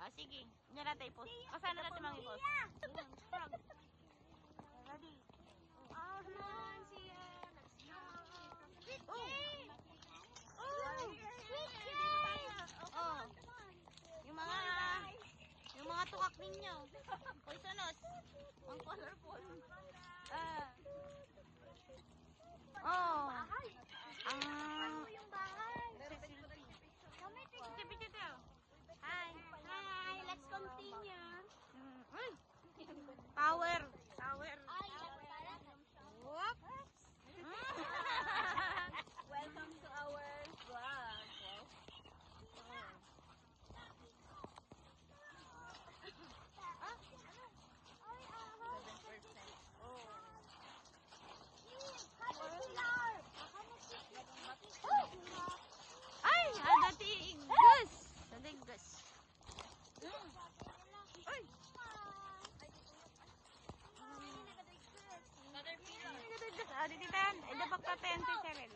Ah, sige. Inyo na tayo post. O, sana natin mangi-post. Ready? Come on, Sia. Let's go. Oh. Yung mga tukak ninyo. Poisonous. Ang colorful. Oh. Yung bahay. Picture daw. Hi. Hi, let's continue. Power. Whoop. Welcome to our vlog. Ay, ada tigas. Tigas. Ay. Ada titan. Ada bakta ten si Cheryl.